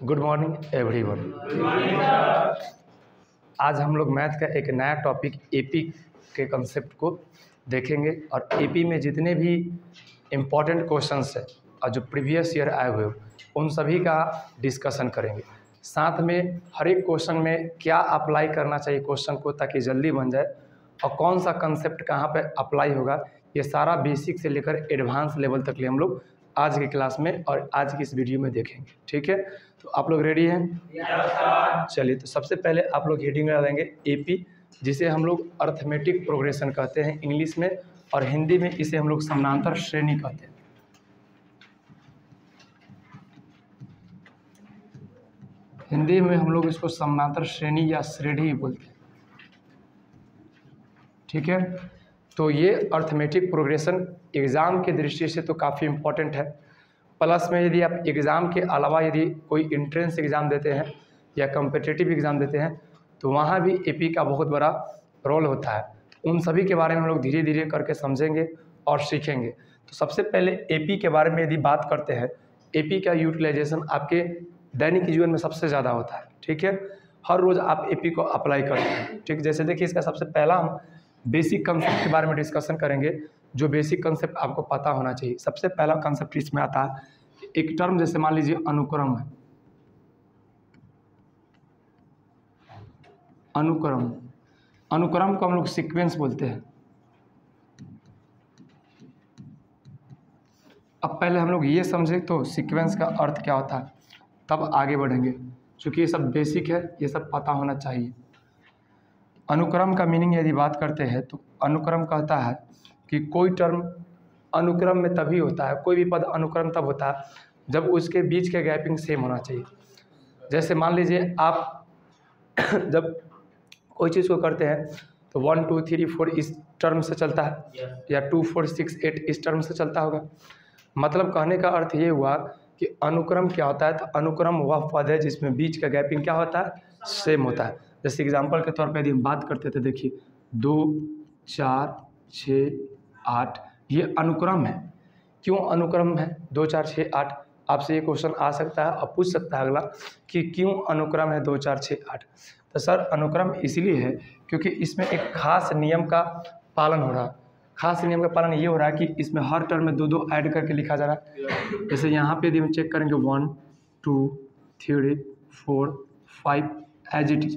Good morning everyone. आज हम लोग मैथ का एक नया टॉपिक एपी के कंसेप्ट को देखेंगे और एपी में जितने भी इम्पॉर्टेंट क्वेश्चंस हैं और जो प्रीवियस ईयर आए हुए उन सभी का डिस्कशन करेंगे। साथ में हर एक क्वेश्चन में क्या अप्लाई करना चाहिए क्वेश्चन को ताकि जल्दी बन जाए और कौन सा कंसेप्ट कहाँ पे अप्लाई होगा, ये सारा बेसिक से लेकर एडवांस लेवल तक ले हम लोग आज की क्लास में और आज की इस वीडियो में देखेंगे। ठीक है, तो आप लोग रेडी हैं? चलिए, तो सबसे पहले आप लोग हेडिंग लगा देंगे एपी, जिसे हम लोग अर्थमेटिक प्रोग्रेशन कहते हैं इंग्लिश में, और हिंदी में इसे हम लोग समानांतर श्रेणी कहते हैं। हिंदी में हम लोग इसको समानांतर श्रेणी या श्रेणी बोलते हैं। ठीक है, तो ये अर्थमेटिक प्रोग्रेशन एग्ज़ाम की दृष्टि से तो काफ़ी इम्पोर्टेंट है। प्लस में यदि आप एग्ज़ाम के अलावा यदि कोई इंट्रेंस एग्ज़ाम देते हैं या कम्पिटिटिव एग्ज़ाम देते हैं तो वहाँ भी एपी का बहुत बड़ा रोल होता है। उन सभी के बारे में हम लोग धीरे धीरे करके समझेंगे और सीखेंगे। तो सबसे पहले एपी के बारे में यदि बात करते हैं, एपी का यूटिलाइजेशन आपके दैनिक जीवन में सबसे ज़्यादा होता है। ठीक है, हर रोज़ आप एपी को अप्लाई करते हैं। ठीक, जैसे देखिए इसका सबसे पहला हम बेसिक कंसेप्ट के बारे में डिस्कशन करेंगे, जो बेसिक कंसेप्ट आपको पता होना चाहिए। सबसे पहला कंसेप्ट इसमें आता है कि एक टर्म जैसे मान लीजिए अनुक्रम है। अनुक्रम को हम लोग सीक्वेंस बोलते हैं। अब पहले हम लोग ये समझे तो सीक्वेंस का अर्थ क्या होता है, तब आगे बढ़ेंगे। क्योंकि ये सब बेसिक है, ये सब पता होना चाहिए। अनुक्रम का मीनिंग यदि बात करते हैं तो अनुक्रम कहता है कि कोई टर्म अनुक्रम में तभी होता है, कोई भी पद अनुक्रम तब होता है जब उसके बीच के गैपिंग सेम होना चाहिए। जैसे मान लीजिए आप जब कोई चीज़ को करते हैं तो 1 2 3 4 इस टर्म से चलता है या 2 4 6 8 इस टर्म से चलता होगा। मतलब कहने का अर्थ ये हुआ कि अनुक्रम क्या होता है, तो अनुक्रम वह पद है जिसमें बीच का गैपिंग क्या होता है, सेम होता है। जैसे एग्जांपल के तौर पे यदि हम बात करते थे, देखिए 2 4 6 8 ये अनुक्रम है। क्यों अनुक्रम है 2 4 6 8? आपसे ये क्वेश्चन आ सकता है और पूछ सकता है अगला कि क्यों अनुक्रम है 2 4 6 8? तो सर अनुक्रम इसलिए है क्योंकि इसमें एक खास नियम का पालन हो रहा है। खास नियम का पालन ये हो रहा है कि इसमें हर टर्म में 2 2 ऐड करके लिखा जा रहा है। जैसे यहाँ पे यदि हम चेक करेंगे 1 2 3 4 5 एज इट इज,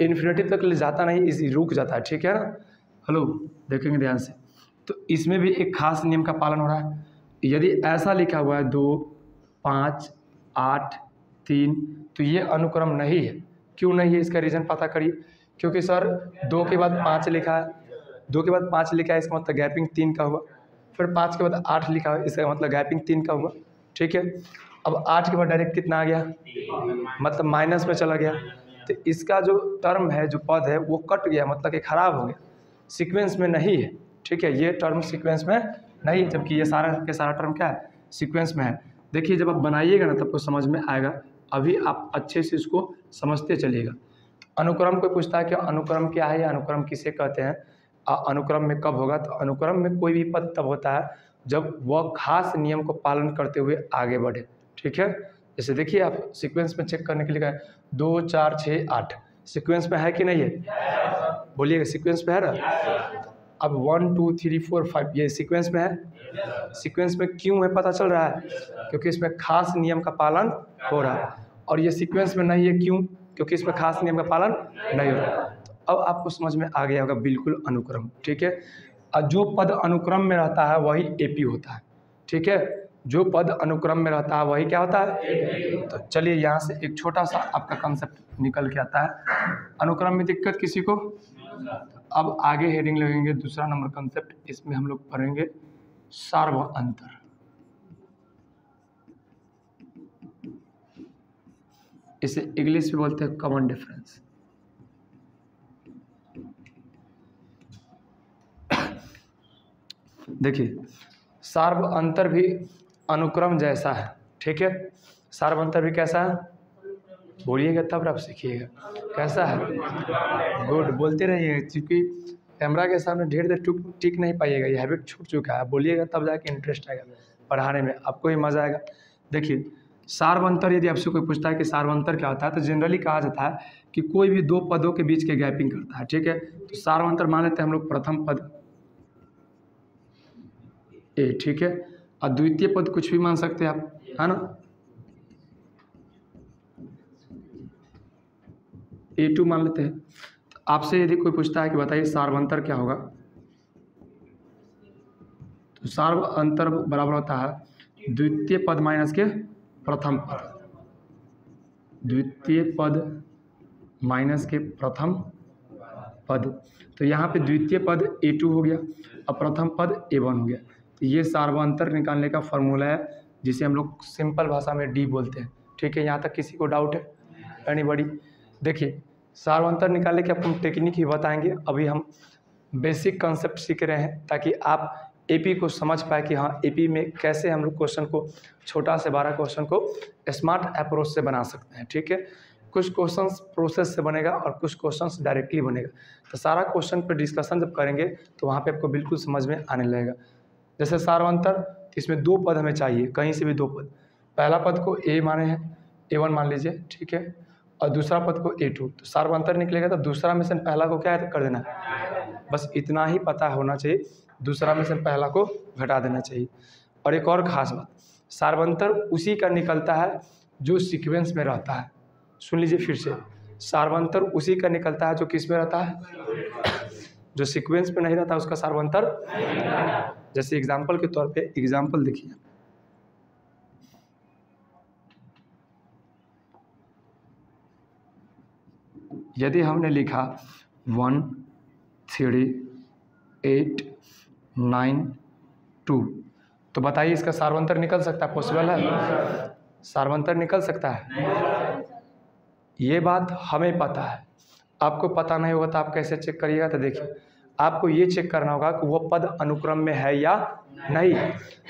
इन्फिनिटी तक ले जाता नहीं, इसी रुक जाता है। ठीक है ना, हेलो देखेंगे ध्यान से। तो इसमें भी एक खास नियम का पालन हो रहा है। यदि ऐसा लिखा हुआ है 2 5 8 3 तो ये अनुक्रम नहीं है। क्यों नहीं है, इसका रीज़न पता करिए। क्योंकि सर 2 के बाद 5 लिखा है, 2 के बाद 5 लिखा है, इसका मतलब गैपिंग 3 का हुआ। फिर 5 के बाद 8 लिखा है, इसका मतलब गैपिंग 3 का हुआ। ठीक है, अब 8 के बाद डायरेक्ट कितना आ गया, मतलब माइनस में चला गया। तो इसका जो टर्म है, जो पद है, वो कट गया, मतलब कि खराब हो गया, सीक्वेंस में नहीं है। ठीक है, ये टर्म सीक्वेंस में नहीं है, जबकि ये सारा के सारा टर्म क्या है, सीक्वेंस में है। देखिए जब आप बनाइएगा ना तब आपको समझ में आएगा, अभी आप अच्छे से इसको समझते चलिएगा। अनुक्रम को पूछता है कि अनुक्रम क्या है या अनुक्रम किसे कहते हैं, अनुक्रम में कब होगा, तो अनुक्रम में कोई भी पद तब होता है जब वह खास नियम को पालन करते हुए आगे बढ़े। ठीक है, जैसे देखिए आप सीक्वेंस में चेक करने के लिए कहें 2 4 6 8 सीक्वेंस में है कि नहीं है, बोलिएगा सीक्वेंस में है ना। अब 1 2 3 4 5 ये सीक्वेंस में है। सीक्वेंस में क्यों है पता चल रहा है, क्योंकि इसमें खास नियम का पालन हो रहा है। और ये सीक्वेंस में नहीं है, क्यों, क्योंकि इसमें खास नियम का पालन नहीं हो रहा। तो अब आपको समझ में आ गया होगा बिल्कुल अनुक्रम। ठीक है, और जो पद अनुक्रम में रहता है वही एपी होता है। ठीक है, जो पद अनुक्रम में रहता है वही क्या होता है। तो चलिए यहाँ से एक छोटा सा आपका कंसेप्ट निकल के आता है। अनुक्रम में दिक्कत किसी को? अब आगे हेडिंग लगेंगे दूसरा नंबर कंसेप्ट, इसमें हम लोग पढ़ेंगे सार्व अंतर। इसे इंग्लिश में बोलते हैं कॉमन डिफरेंस। देखिए सार्व अंतर भी अनुक्रम जैसा है। ठीक है, सार्व अंतर भी कैसा है, बोलिएगा तब आप सीखिएगा कैसा है। गुड, बोलते रहिए, क्योंकि कैमरा के सामने ढेर देर टिक नहीं पाइएगा, ये हैबिट छूट चुका है। बोलिएगा तब जाके इंटरेस्ट आएगा पढ़ाने में, आपको ही मज़ा आएगा। देखिए सार्वंतर यदि आपसे कोई पूछता है कि सार्वंतर क्या होता है, तो जनरली कहा जाता है कि कोई भी दो पदों के बीच के गैपिंग करता है, ठीक है। तो सार्वंतर मान लेते हैं हम लोग प्रथम पद ए, ठीक है, और द्वितीय पद कुछ भी मान सकते हैं आप, है ना, A2 मान लेते हैं। तो आपसे यदि कोई पूछता है कि बताइए सार्वंतर क्या होगा, तो सार्वंतर बराबर होता है द्वितीय पद माइनस के प्रथम पद, द्वितीय पद माइनस के प्रथम पद। तो यहाँ पे द्वितीय पद A2 हो गया और प्रथम पद A1 हो गया। तो ये सार्वंतर निकालने का फॉर्मूला है, जिसे हम लोग सिंपल भाषा में D बोलते हैं, ठीक है। यहाँ तक किसी को डाउट है? एनीबॉडी? देखिए, सार्वंतर निकालने के आपको हम टेक्निक ही बताएंगे, अभी हम बेसिक कंसेप्ट सीख रहे हैं ताकि आप एपी को समझ पाए कि हाँ एपी में कैसे हम लोग क्वेश्चन को, छोटा से बड़ा क्वेश्चन को स्मार्ट अप्रोच से बना सकते हैं, ठीक है। कुछ क्वेश्चंस प्रोसेस से बनेगा और कुछ क्वेश्चंस डायरेक्टली बनेगा। तो सारा क्वेश्चन पर डिस्कशन जब करेंगे तो वहाँ पे आपको बिल्कुल समझ में आने लगेगा। जैसे सार्वंतर, इसमें दो पद हमें चाहिए, कहीं से भी दो पद। पहला पद को ए माने हैं, A1 मान लीजिए, ठीक है, और दूसरा पद को A2। तो सार्वंतर निकलेगा तो दूसरा में से पहला को क्या है कर देना, बस इतना ही पता होना चाहिए, दूसरा में से पहला को घटा देना चाहिए। और एक और ख़ास बात, सार्वंतर उसी का निकलता है जो सीक्वेंस में रहता है। सुन लीजिए फिर से, सार्वंतर उसी का निकलता है जो किस में रहता है, जो सीक्वेंस में नहीं रहता उसका सार्वंतर। जैसे एग्जाम्पल के तौर पे एग्जाम्पल देखिए, यदि हमने लिखा 1 3 8 9 2, तो बताइए इसका सार्वंतर निकल सकता है? पॉसिबल है? सार्वंतर निकल सकता है? ये बात हमें पता है, आपको पता नहीं होगा तो आप कैसे चेक करिएगा? तो देखिए, आपको ये चेक करना होगा कि वो पद अनुक्रम में है या नहीं।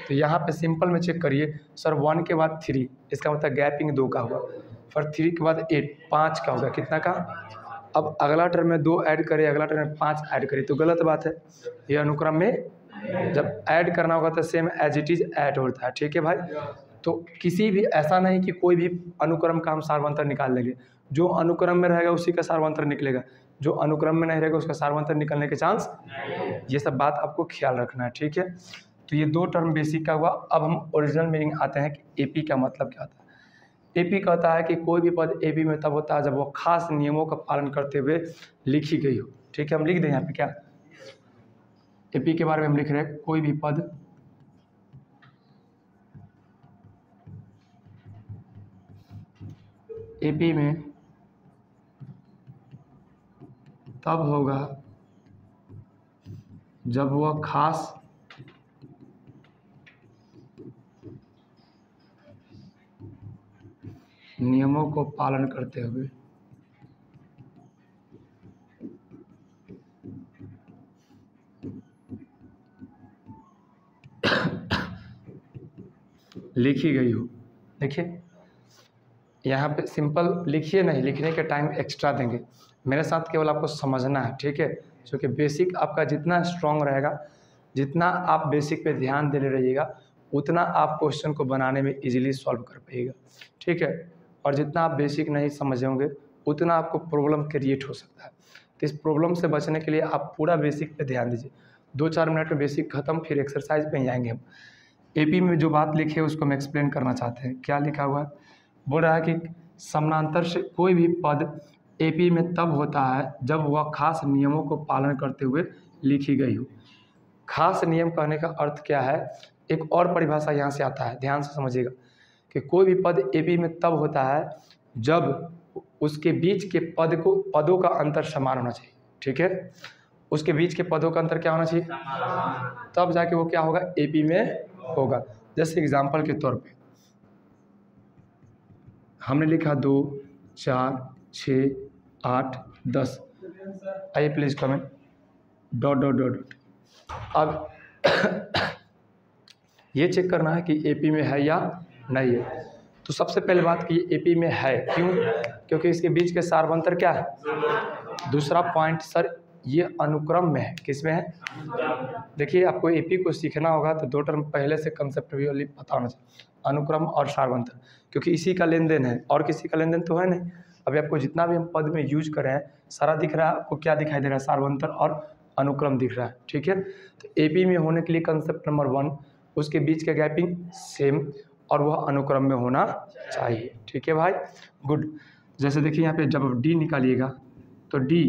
तो यहाँ पे सिंपल में चेक करिए, सर 1 के बाद 3, इसका मतलब गैपिंग 2 का हुआ, फिर 3 के बाद 8, 5 का होगा, कितना का? अब अगला टर्म में 2 ऐड करिए, अगला टर्म में 5 ऐड करिए, तो गलत बात है, ये अनुक्रम में जब ऐड करना होगा तो same as it is add होता है, ठीक है भाई। तो किसी भी ऐसा नहीं कि कोई भी अनुक्रम का हम सार्वंतर निकाल लेंगे, जो अनुक्रम में रहेगा उसी का सार्वंतर निकलेगा, जो अनुक्रम में नहीं रहेगा उसका सार्वंतर निकलने के चांस, ये सब बात आपको ख्याल रखना है, ठीक है। तो ये दो टर्म बेसिक का हुआ। अब हम ओरिजिनल मीनिंग आते हैं कि एपी का मतलब क्या होता है। एपी कहता है कि कोई भी पद एपी में तब होता है जब वो खास नियमों का पालन करते हुए लिखी गई हो, ठीक है। हम लिख दें यहाँ पे क्या एपी के बारे में हम लिख रहे हैं, कोई भी पद एपी में तब होगा जब वह खास नियमों को पालन करते हुए लिखी गई हो। देखिए यहाँ पे सिंपल लिखिए नहीं, लिखने के टाइम एक्स्ट्रा देंगे, मेरे साथ केवल आपको समझना है, ठीक है। क्योंकि बेसिक आपका जितना स्ट्रॉन्ग रहेगा, जितना आप बेसिक पे ध्यान दे रहिएगा, उतना आप क्वेश्चन को बनाने में इजीली सॉल्व कर पाइएगा, ठीक है। और जितना आप बेसिक नहीं समझे होंगे उतना आपको प्रॉब्लम क्रिएट हो सकता है। तो इस प्रॉब्लम से बचने के लिए आप पूरा बेसिक पे ध्यान दीजिए। 2-4 मिनट में बेसिक खत्म, फिर एक्सरसाइज पे ही आएंगे हम। एपी में जो बात लिखी है उसको हम एक्सप्लेन करना चाहते हैं। क्या लिखा हुआ है? बोल रहा है कि समानांतर से कोई भी पद एपी में तब होता है जब वह खास नियमों को पालन करते हुए लिखी गई हो। खास नियम कहने का अर्थ क्या है? एक और परिभाषा यहाँ से आता है, ध्यान से समझिएगा कि कोई भी पद एपी में तब होता है जब उसके बीच के पदों का अंतर समान होना चाहिए, ठीक है। उसके बीच के पदों का अंतर क्या होना चाहिए? तब जाके वो क्या होगा? एपी में होगा। जैसे एग्जाम्पल के तौर पे हमने लिखा 2 4 6 8 10, आइए please comment dot dot dot dot. अब ये चेक करना है कि एपी में है या नहीं है। तो सबसे पहले बात कि एपी में है, क्यों? क्योंकि इसके बीच के सार्वंतर क्या है। दूसरा पॉइंट, सर ये अनुक्रम में है, किस में है? देखिए आपको एपी को सीखना होगा तो 2 टर्म पहले से कंसेप्ट भी पता होना चाहिए, अनुक्रम और सार्वंतर। क्योंकि इसी का लेन देन है और किसी का लेन देन तो है नहीं। अभी आपको जितना भी हम पद में यूज कर रहे हैं सारा दिख रहा है, आपको क्या दिखाई दे रहा है, सार्वंतर और अनुक्रम दिख रहा है, ठीक है। तो एपी में होने के लिए कंसेप्ट नंबर 1, उसके बीच का गैपिंग सेम और वह अनुक्रम में होना चाहिए, ठीक है भाई, गुड। जैसे देखिए यहाँ पे जब डी निकालिएगा तो डी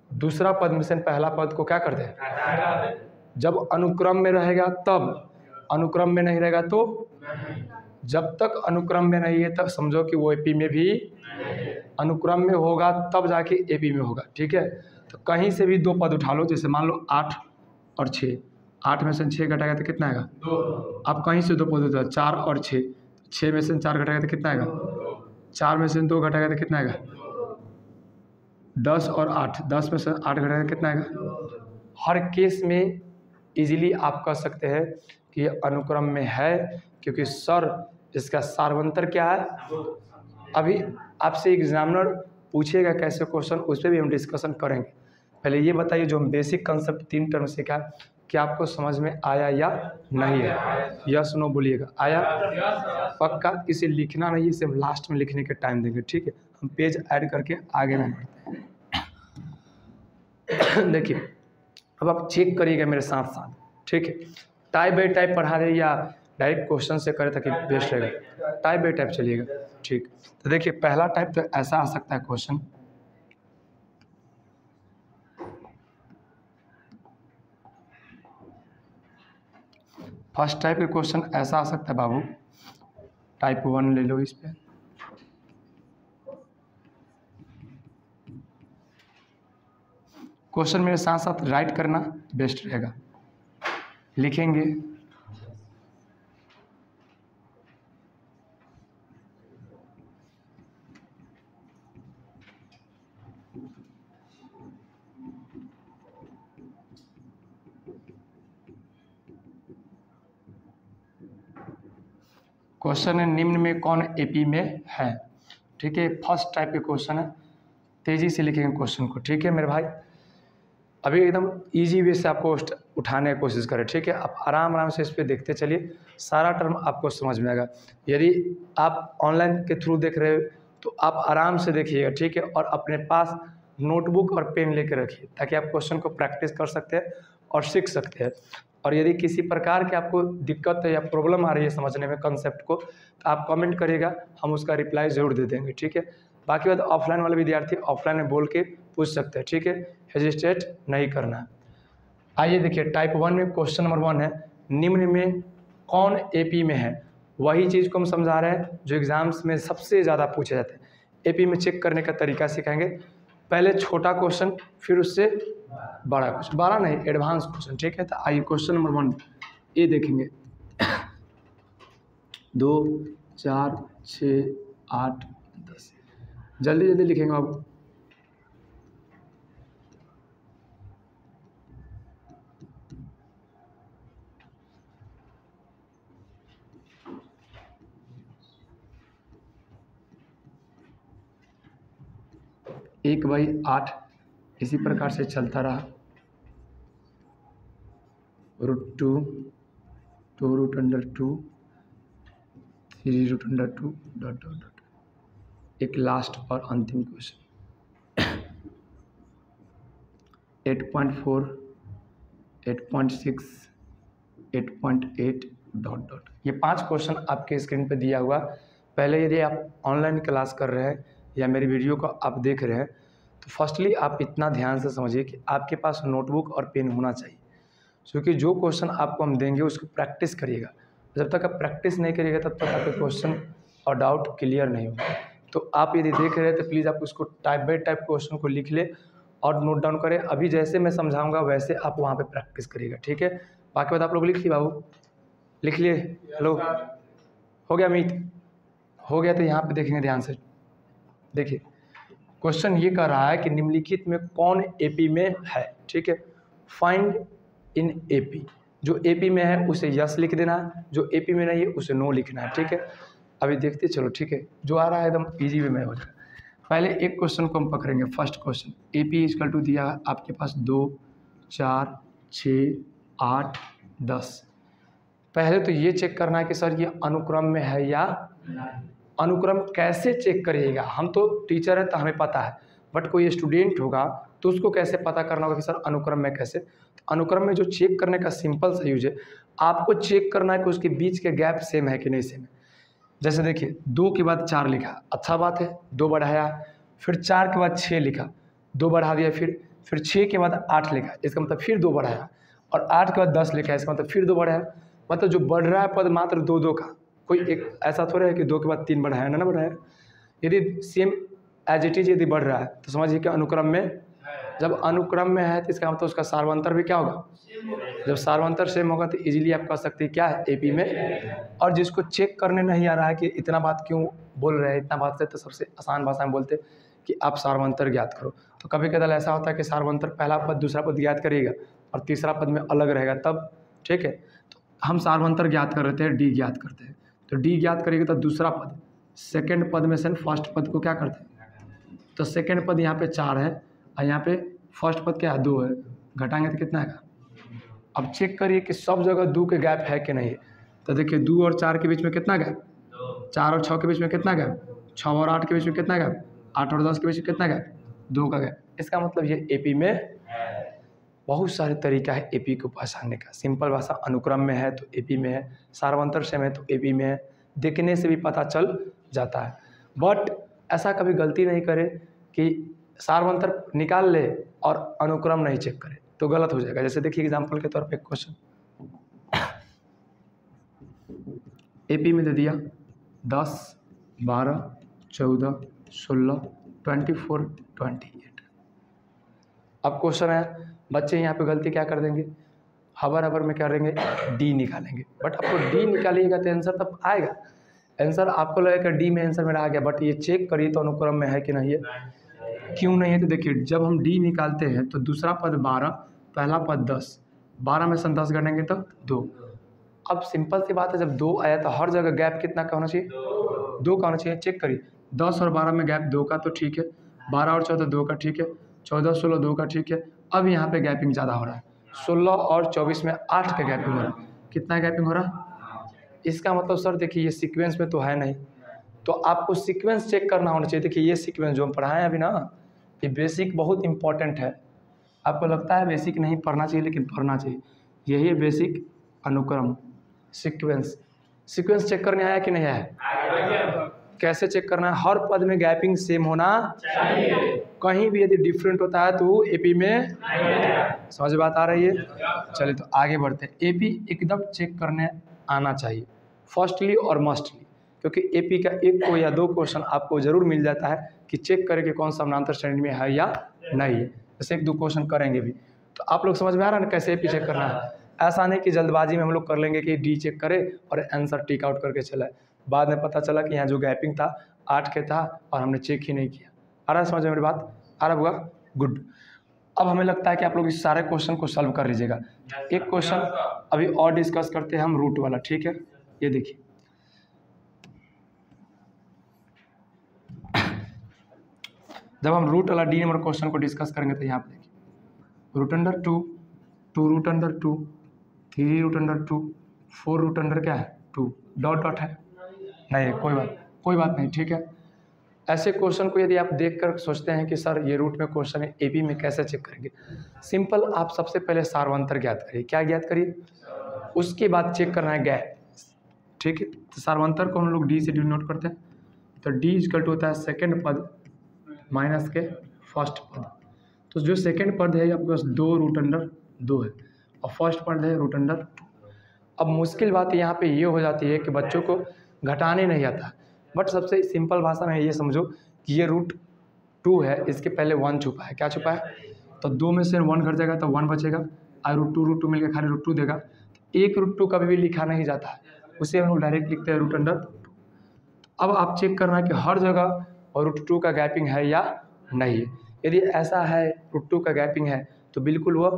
दूसरा पद में से पहला पद को क्या कर दे, जब अनुक्रम में रहेगा तब, अनुक्रम में नहीं रहेगा तो, जब तक अनुक्रम में नहीं है तब समझो कि वो एपी में भी, अनुक्रम में होगा तब जाके एपी में होगा, ठीक है। तो कहीं से भी 2 पद उठा लो, जैसे मान लो 8 और 6, 8 में से 6 घटाएगा तो कितना आएगा 2। अब कहीं से 2 पद उठा, 4 और 6 में से 4 घटाएगा तो कितना आएगा 4 में से 2 घटाएगा तो कितना आएगा 10 और 8, 10 में से 8 घटाएगा कितना आएगा। हर केस में इजीली आप कह सकते हैं कि ये अनुक्रम में है, क्योंकि सर इसका सार्वंतर क्या है। अभी आपसे एग्जामिनर पूछेगा कैसे क्वेश्चन, उस पर भी हम डिस्कशन करेंगे। पहले ये बताइए जो हम बेसिक कंसेप्ट 3 टर्म सीखा क्या आपको समझ में आया या नहीं है, यस नो बोलिएगा, आया पक्का। इसे लिखना नहीं, इसे हम लास्ट में लिखने के टाइम देंगे, ठीक है। हम पेज ऐड करके आगे में बढ़ते हैं। देखिए अब आप चेक करिएगा मेरे साथ साथ, ठीक है। टाइप बाई टाइप पढ़ा रहे या डायरेक्ट क्वेश्चन से करें ताकि बेस्ट रहेगा, टाइप बाई टाइप चलिएगा, ठीक। तो देखिए पहला टाइप तो ऐसा आ सकता है क्वेश्चन, फर्स्ट टाइप के क्वेश्चन ऐसा आ सकता है बाबू, टाइप 1 ले लो, इस पे क्वेश्चन मेरे साथ साथ राइट करना बेस्ट रहेगा, लिखेंगे क्वेश्चन है निम्न में कौन एपी में है, ठीक है। फर्स्ट टाइप के क्वेश्चन है, तेजी से लिखेंगे क्वेश्चन को, ठीक है मेरे भाई। अभी एकदम इजी वे से आपको उठाने की कोशिश करें, ठीक है। आप आराम आराम से इस पर देखते चलिए, सारा टर्म आपको समझ में आएगा। यदि आप ऑनलाइन के थ्रू देख रहे हो तो आप आराम से देखिएगा, ठीक है। और अपने पास नोटबुक और पेन लेकर रखिए ताकि आप क्वेश्चन को प्रैक्टिस कर सकते हैं और सीख सकते हैं। और यदि किसी प्रकार की आपको दिक्कत है या प्रॉब्लम आ रही है समझने में कंसेप्ट को, तो आप कमेंट करिएगा, हम उसका रिप्लाई ज़रूर दे देंगे, ठीक है। बाकी बात ऑफलाइन वाले विद्यार्थी ऑफलाइन में बोल के पूछ सकते हैं, ठीक है, हेजिस्टेट नहीं करना है। आइए देखिए टाइप 1 में क्वेश्चन नंबर 1 है, निम्न में कौन एपी में है। वही चीज़ को हम समझा रहे हैं जो एग्जाम्स में सबसे ज़्यादा पूछे जाते हैं। एपी में चेक करने का तरीका सिखाएंगे, पहले छोटा क्वेश्चन फिर उससे बड़ा क्वेश्चन, बड़ा नहीं एडवांस क्वेश्चन, ठीक है। तो आइए क्वेश्चन नंबर 1 ये देखेंगे 2 4 6 8 10, जल्दी जल्दी लिखेंगे आप। एक बाई 8 इसी प्रकार से चलता रहा, √2 2√2 3√2 ... एक लास्ट और अंतिम क्वेश्चन 8.4 8.6 8.8 ... ये 5 क्वेश्चन आपके स्क्रीन पे दिया हुआ। पहले यदि आप ऑनलाइन क्लास कर रहे हैं या मेरी वीडियो को आप देख रहे हैं तो फर्स्टली आप इतना ध्यान से समझिए कि आपके पास नोटबुक और पेन होना चाहिए, क्योंकि जो क्वेश्चन आपको हम देंगे उसको प्रैक्टिस करिएगा। जब तक आप प्रैक्टिस नहीं करिएगा तब तक आपके क्वेश्चन और डाउट क्लियर नहीं होगा। तो आप यदि देख रहे हैं तो प्लीज़ आप उसको टाइप बाई टाइप क्वेश्चन को लिख ले और नोट डाउन करें। अभी जैसे मैं समझाऊंगा वैसे आप वहाँ पे प्रैक्टिस करिएगा, ठीक है। बाकी बात आप लोग लिख लिए बाबू, लिख लिए, हेलो हो गया मीत, हो गया। तो यहाँ पे देखेंगे ध्यान से, देखिए क्वेश्चन ये कह रहा है कि निम्नलिखित में कौन एपी में है, ठीक है। फाइंड इन एपी, जो एपी में है उसे यस लिख देना है, जो एपी में नहीं है उसे नो लिखना है, ठीक है। अभी देखते चलो, ठीक है। जो आ रहा है एकदम इजी वे में हो जाएगा। पहले एक क्वेश्चन को हम पकड़ेंगे, first question AP equal to दिया है आपके पास 2 4 6 8 10। पहले तो ये चेक करना है कि सर ये अनुक्रम में है या अनुक्रम कैसे चेक करिएगा? हम तो टीचर हैं तो हमें पता है, बट कोई स्टूडेंट होगा तो उसको कैसे पता करना होगा कि सर अनुक्रम में कैसे? तो अनुक्रम में जो चेक करने का सिंपल सा यूज है, आपको चेक करना है कि उसके बीच के गैप सेम है कि नहीं सेम है। जैसे देखिए 2 के बाद 4 लिखा, अच्छा बात है, 2 बढ़ाया, फिर 4 के बाद 6 लिखा, 2 बढ़ा दिया, फिर 6 के बाद 8 लिखा, इसका मतलब फिर 2 बढ़ाया, और 8 के बाद 10 लिखा, इसका मतलब फिर 2 बढ़ाया। मतलब जो बढ़ रहा है पद मात्र 2 का, कोई एक ऐसा थोड़ा है कि 2 के बाद 3 बढ़ाया ना बढ़ाया। यदि सेम एज इट इज यदि बढ़ रहा है तो समझिए कि अनुक्रम में, जब अनुक्रम में है तो इसका मतलब उसका सार्वंतर भी क्या होगा? जब सार्वंतर सेम होगा तो इजीली आप कह सकते हैं क्या है? एपी में। और जिसको चेक करने नहीं आ रहा है कि इतना बात क्यों बोल रहे हैं, इतना बात से, तो सबसे आसान भाषा में बोलते कि आप सार्वंतर ज्ञात करो। तो कभी कदाल ऐसा होता है कि सार्वंतर पहला पद दूसरा पद ज्ञात करिएगा और तीसरा पद में अलग रहेगा तब, ठीक है। तो हम सार्वंतर ज्ञात कर रहे थे, डी ज्ञात करते हैं, तो डी ज्ञात करेंगे तो दूसरा पद सेकेंड पद में से फर्स्ट पद को क्या करते हैं? तो सेकेंड पद यहाँ पे 4 है और यहाँ पे फर्स्ट पद क्या है? 2 है, घटाएंगे तो कितना है? अब चेक करिए कि सब जगह 2 के गैप है कि नहीं। तो देखिए 2 और 4 के बीच में कितना गैप? 4 और 6 के बीच में कितना गैप? 6 और 8 के बीच में कितना गैप? 8 और 10 के बीच में कितना गैप? 2 का गैप। इसका मतलब ये एपी में बहुत सारे तरीका है एपी को पहचानने का। सिंपल भाषा, अनुक्रम में है तो एपी में है, सार्वंतर सेम है तो एपी में है, देखने से भी पता चल जाता है। बट ऐसा कभी गलती नहीं करे कि सार्वंतर निकाल ले और अनुक्रम नहीं चेक करे, तो गलत हो जाएगा। जैसे देखिए एग्जांपल के तौर पे क्वेश्चन एपी में दे दिया 10, 12, 14, 16, 24, 28। अब क्वेश्चन है, बच्चे यहाँ पे गलती क्या कर देंगे? हबर में क्या करेंगे? डी निकालेंगे। बट आपको डी निकालिएगा तो आंसर तब आएगा। आंसर आपको लगेगा डी में आंसर मेरा आ गया, बट ये चेक करिए तो अनुक्रम में है कि नहीं है। क्यों नहीं है? तो देखिए जब हम डी निकालते हैं तो दूसरा पद 12, पहला पद 10, 12 में से 10 गनेंगे तो 2। अब सिंपल सी बात है, जब 2 आया तो हर जगह गैप कितना का होना चाहिए? 2 का होना चाहिए। चेक करिए 10 और 12 में गैप 2 का तो ठीक है, 12 और 14 2 का ठीक है, 14 16 2 का ठीक है। अब यहाँ पे गैपिंग ज़्यादा हो रहा है, 16 और 24 में 8 का गैपिंग हो रहा है। कितना गैपिंग हो रहा है? इसका मतलब सर देखिए ये सीक्वेंस में तो है नहीं, तो आपको सीक्वेंस चेक करना होना चाहिए। देखिए ये सीक्वेंस जो हम पढ़ाएं अभी ना, ये बेसिक बहुत इंपॉर्टेंट है। आपको लगता है बेसिक नहीं पढ़ना चाहिए, लेकिन पढ़ना चाहिए। यही है बेसिक अनुक्रम, सीक्वेंस। सीक्वेंस चेक करने आया कि नहीं आया? कैसे चेक करना है? हर पद में गैपिंग सेम होना चाहिए, कहीं भी यदि डिफरेंट होता है तो एपी में समझ बात आ रही है। चलिए तो आगे बढ़ते हैं। एपी एकदम चेक करने आना चाहिए फर्स्टली और मस्टली, क्योंकि एपी का एक को या 2 क्वेश्चन आपको जरूर मिल जाता है कि चेक करें कि कौन समानांतर श्रेणी में है या नहीं है। जैसे 1-2 क्वेश्चन करेंगे भी, तो आप लोग समझ में आ रहा है ना कैसे एपी चेक करना है। ऐसा नहीं कि जल्दबाजी में हम लोग कर लेंगे कि डी चेक करे और आंसर टिक आउट करके चला है, बाद में पता चला कि यहाँ जो गैपिंग था 8 के था और हमने चेक ही नहीं किया। आ रहा है समझ में मेरी बात? आ रहा होगा? गुड। अब हमें लगता है कि आप लोग इस सारे क्वेश्चन को सॉल्व कर लीजिएगा। एक क्वेश्चन अभी और डिस्कस करते हैं हम, रूट वाला, ठीक है। ये देखिए जब हम रूट वाला डी नंबर क्वेश्चन को डिस्कस करेंगे तो यहाँ पे देखिए root under 2, 2 root under 2, 3 root under 2, 4 root under क्या है 2, डॉट डॉट है नहीं है, कोई बात नहीं, ठीक है। ऐसे क्वेश्चन को यदि आप देखकर सोचते हैं कि सर ये रूट में क्वेश्चन है, एपी में कैसे चेक करेंगे? सिंपल, आप सबसे पहले सार्वंतर ज्ञात करिए। क्या ज्ञात करिए? उसके बाद चेक करना है गैप, ठीक है। तो सार्वंतर को हम लोग डी से डिनोट करते हैं, तो डी इक्वल टू होता है सेकेंड पद माइनस के फर्स्ट पद। तो जो सेकेंड पद है आपके पास 2 रूट अंडर 2 है और फर्स्ट पद है रूट अंडर 2। अब मुश्किल बात यहाँ पे ये हो जाती है कि बच्चों को घटाने नहीं आता, बट सबसे सिंपल भाषा में ये समझो कि ये रूट 2 है, इसके पहले 1 छुपा है। क्या छुपा है? तो 2 में से 1 घट जाएगा तो 1 बचेगा और रूट टू मिलकर खाली रूट 2 देगा। तो एक रूट 2 कभी भी लिखा नहीं जाता है, उसे हम लोग डायरेक्ट लिखते हैं रूट अंडर 2। अब आप चेक करना है कि हर जगह और रूट 2 का गैपिंग है या नहीं है। यदि ऐसा है रूट 2 का गैपिंग है तो बिल्कुल वो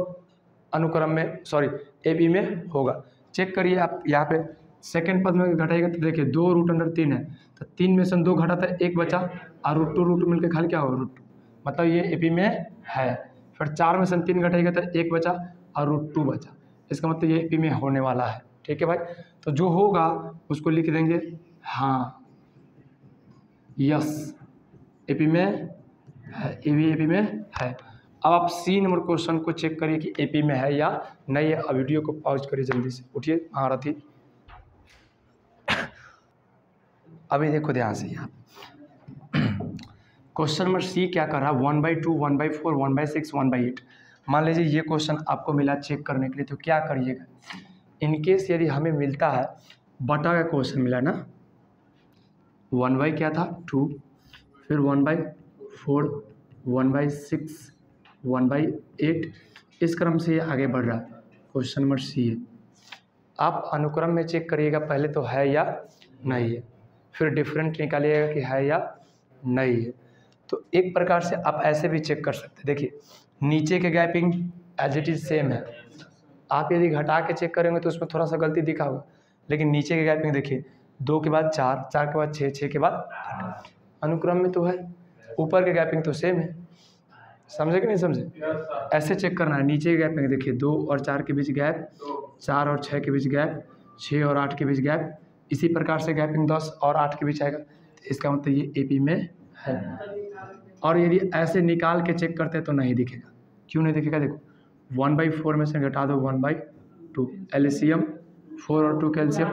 अनुक्रम में एपी में होगा। चेक करिए आप यहाँ पे सेकेंड पद में घटाएगा तो देखिए 2 रूट अंडर 3 है, तो 3 में से 2 घटा था 1 बचा और रूट 2 मिलकर खाली क्या होगा रूट 2, मतलब ये एपी में है। फिर 4 में से 3 घटाएगा तो 1 बचा और रूट 2 बचा, इसका मतलब ये एपी में होने वाला है, ठीक है भाई। तो जो होगा उसको लिख देंगे हाँ, यस एपी में है, ए भी एपी में है। अब आप सी नंबर क्वेश्चन को चेक करिए कि एपी में है या नहीं है। अब वीडियो को पॉज करिए जल्दी से, उठिए। हाँ रथी, अभी देखो ध्यान से यहाँ क्वेश्चन नंबर सी क्या कर रहा है, 1/2, 1/4, 1/6, 1/8। मान लीजिए ये क्वेश्चन आपको मिला चेक करने के लिए, तो क्या करिएगा, इनकेस यदि हमें मिलता है बटा का क्वेश्चन मिला ना, 1/ क्या था 2, फिर 1/4, 1/6, 1/8, इस क्रम से ये आगे बढ़ रहा है। क्वेश्चन नंबर सी है। आप अनुक्रम में चेक करिएगा पहले तो है या नहीं है, फिर डिफरेंट निकालिएगा कि है या नहीं है। तो एक प्रकार से आप ऐसे भी चेक कर सकते हैं। देखिए नीचे के gapping as it is same है, आप यदि घटा के चेक करेंगे तो उसमें थोड़ा सा गलती दिखा होगा, लेकिन नीचे के गैपिंग देखिए 2 के बाद 4, 4 के बाद 6, 6 के बाद 8, अनुक्रम में तो है। ऊपर के गैपिंग तो सेम है, समझे कि नहीं समझे? ऐसे चेक करना है। नीचे के गैपिंग देखिए 2 और 4 के बीच गैप, 4 और 6 के बीच गैप, 6 और 8 के बीच गैप, इसी प्रकार से गैपिंग 10 और 8 के बीच आएगा। तो इसका मतलब ये एपी में है। और यदि ऐसे निकाल के चेक करते हैं तो नहीं दिखेगा। क्यों नहीं दिखेगा? देखो 1/4 में से घटा दो 1/2, एलसीएम 4 और 2 कैल्शियम,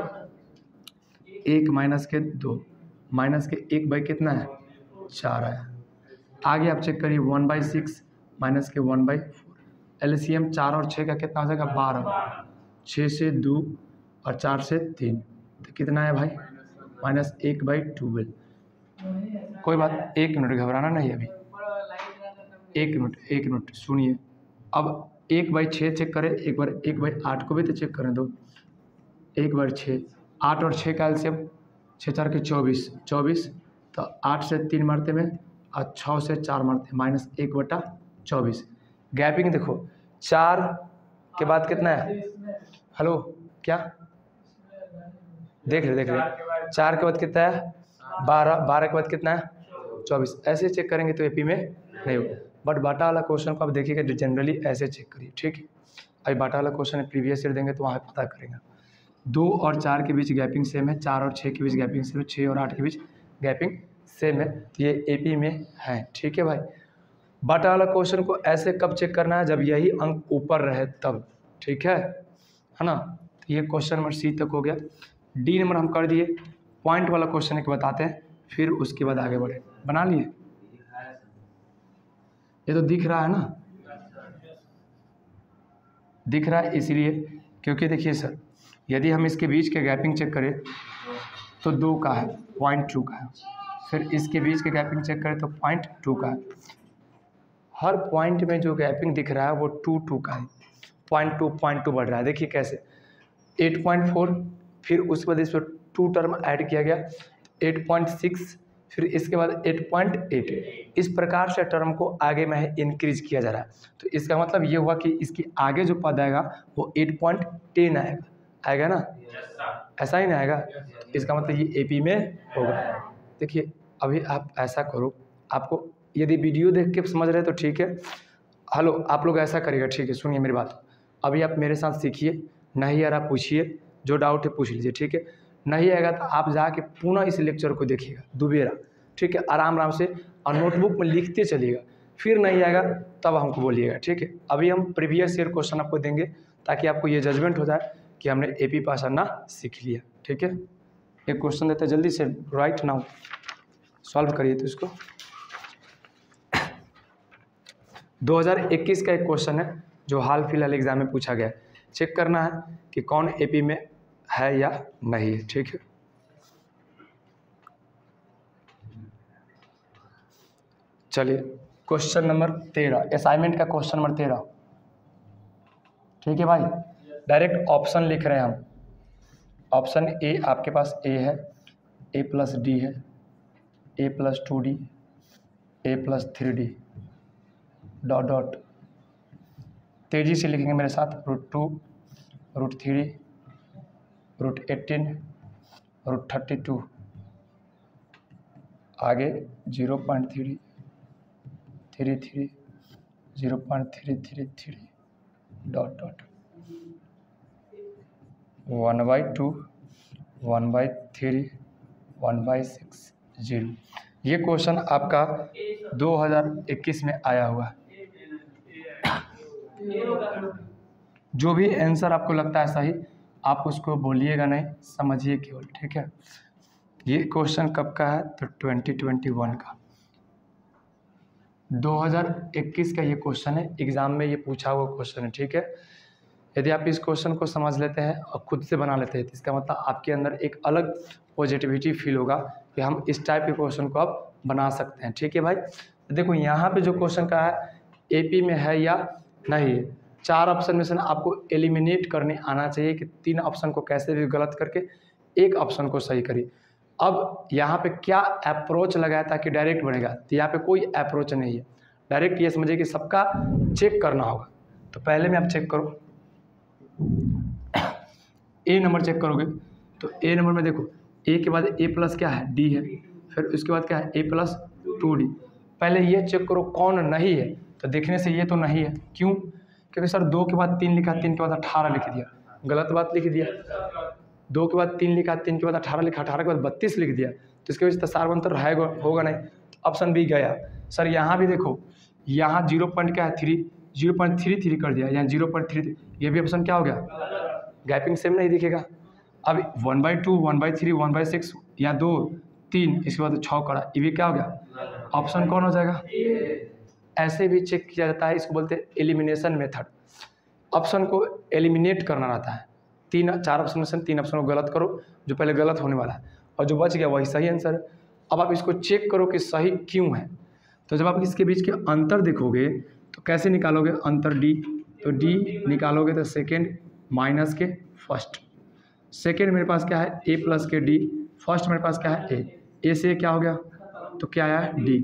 1 माइनस के 2, माइनस के 1 कितना है 4 आया। आगे आप चेक करिए 1/6 माइनस के 1/4, एलसीएम 4 और 6 का कितना हो जाएगा 12, 6 से 2 और 4 से 3, तो कितना है भाई -1/12। कोई बात, 1 मिनट घबराना नहीं अभी, 1 मिनट सुनिए। अब 1/6 चेक करें, एक बार 1/8 को भी तो चेक करें दो। 1/6, 8 और 6 का एलसीएम 6 4 के 24, 24, तो 8 से 3 मारते में और 6 से 4 मारते -1/24। गैपिंग देखो 4 के बाद कितना है, हेलो क्या देख रहे 4 के बाद कितना है 12, 12 के बाद कितना है 24। ऐसे चेक करेंगे तो एपी में नहीं होगा। बट बाटा वाला क्वेश्चन को आप देखिएगा जनरली ऐसे चेक करिए, ठीक है। अभी बाटा वाला क्वेश्चन प्रीवियस ईयर देंगे तो वहाँ पता करेंगे। 2 और 4 के बीच गैपिंग सेम है, 4 और 6 के बीच गैपिंग सेम है, 6 और 8 के बीच गैपिंग सेम है, तो ये एपी में है, ठीक है भाई। बाटा वाला क्वेश्चन को ऐसे कब चेक करना है, जब यही अंक ऊपर रहे तब, ठीक है ना। तो ये क्वेश्चन नंबर सी तक हो गया। डी नंबर हम कर दिए। पॉइंट वाला क्वेश्चन एक बताते हैं, फिर उसके बाद आगे बढ़े। बना लिए? ये तो दिख रहा है ना, दिख रहा है इसीलिए क्योंकि देखिए सर, यदि हम इसके बीच के गैपिंग चेक करें तो 2 का है, 0.2 का है। फिर इसके बीच के गैपिंग चेक करें तो 0.2 का है। हर पॉइंट में जो गैपिंग दिख रहा है वो 2 का है, 0.2 बढ़ रहा है। देखिए कैसे, 8.4, फिर उसके बाद इस पर 2 टर्म ऐड किया गया 8.6, फिर इसके बाद 8.8, इस प्रकार से टर्म को आगे में इंक्रीज किया जा रहा है। तो इसका मतलब ये हुआ कि इसकी आगे जो पद आएगा वो 8.10 आएगा ना, ऐसा ही ना आएगा। इसका मतलब ये एपी में होगा। देखिए अभी आप ऐसा करो, आपको यदि वीडियो देख के समझ रहे तो ठीक है। हेलो आप लोग ऐसा करिएगा, ठीक है, सुनिए मेरी बात। अभी आप मेरे साथ सीखिए, नहीं यार आप पूछिए, जो डाउट है पूछ लीजिए, ठीक है। नहीं आएगा तो आप जाके पुनः इस लेक्चर को देखिएगा दोबारा, ठीक है, आराम आराम से, और नोटबुक में लिखते चलिएगा। फिर नहीं आएगा तब हमको बोलिएगा, ठीक है। अभी हम प्रीवियस ईयर क्वेश्चन आपको देंगे ताकि आपको ये जजमेंट हो जाए कि हमने एपी पास करना सीख लिया, ठीक है। एक क्वेश्चन देते हैं जल्दी से, राइट नाउ सॉल्व करिए तो इसको। 2021 का एक क्वेश्चन है जो हाल फिलहाल एग्जाम में पूछा गया है। चेक करना है कि कौन एपी में है या नहीं है, ठीक है। चलिए क्वेश्चन नंबर 13, असाइनमेंट का क्वेश्चन नंबर 13, ठीक है भाई। डायरेक्ट ऑप्शन लिख रहे हैं हम। ऑप्शन ए आपके पास ए है, A+D है, A+2D, A+3D, डॉट डॉट, तेजी से लिखेंगे मेरे साथ, √2, √3, √18, √32, आगे 0.3, 33, 0.333, डॉट डॉट, 1/2, 1/3, 1/6, 0। ये क्वेश्चन आपका 2021 में आया हुआ है। जो भी आंसर आपको लगता है सही, आप उसको बोलिएगा नहीं, समझिए केवल, ठीक है। ये क्वेश्चन कब का है? तो 2021 का, 2021 का ये क्वेश्चन है। एग्ज़ाम में ये पूछा हुआ क्वेश्चन है, ठीक है। यदि आप इस क्वेश्चन को समझ लेते हैं और खुद से बना लेते हैं, तो इसका मतलब आपके अंदर एक अलग पॉजिटिविटी फील होगा कि हम इस टाइप के क्वेश्चन को अब बना सकते हैं, ठीक है भाई। देखो यहाँ पे जो क्वेश्चन का है, एपी में है या नहीं है, 4 ऑप्शन में से आपको एलिमिनेट करने आना चाहिए कि 3 ऑप्शन को कैसे भी गलत करके एक ऑप्शन को सही करिए। अब यहाँ पे क्या अप्रोच लगाया ताकि डायरेक्ट बनेगा, तो यहाँ पे कोई अप्रोच नहीं है, डायरेक्ट ये समझिए कि सबका चेक करना होगा। तो पहले में आप चेक करो, ए नंबर चेक करोगे तो ए नंबर में देखो, ए के बाद ए प्लस क्या है? डी है, फिर उसके बाद क्या है? ए प्लस 2D। पहले ये चेक करो कौन नहीं है, तो देखने से ये तो नहीं है। क्यों? क्योंकि सर 2 के बाद 3 लिखा, 3 के बाद 18 लिख दिया, गलत बात लिख दिया। 2 के बाद 3 लिखा, 3 के बाद 18 लिखा, 18 के बाद 32 लिख दिया, तो इसके वजह से सार्वंतर होगा नहीं, ऑप्शन बी गया। सर यहाँ भी देखो, यहाँ 0 पॉइंट क्या है? 3, 0.33 कर दिया, यहाँ 0.33, ये भी ऑप्शन क्या हो गया? गैपिंग सेम नहीं दिखेगा। अब 1/2, 1/3, 1/6, यहाँ 2, 3, इसके बाद 6 करा, ये भी क्या हो गया? ऑप्शन कौन हो जाएगा? ऐसे भी चेक किया जाता है, इसको बोलते हैं एलिमिनेशन मेथड। ऑप्शन को एलिमिनेट करना रहता है, 4 ऑप्शन में से 3 ऑप्शन को गलत करो, जो पहले गलत होने वाला है, और जो बच गया वही सही आंसर है। अब आप इसको चेक करो कि सही क्यों है। तो जब आप इसके बीच के अंतर देखोगे तो कैसे निकालोगे अंतर? डी, तो डी निकालोगे तो सेकेंड माइनस के फर्स्ट, सेकेंड मेरे पास क्या है? ए प्लस के डी, फर्स्ट मेरे पास क्या है? ए से क्या हो गया? तो क्या आया? डी।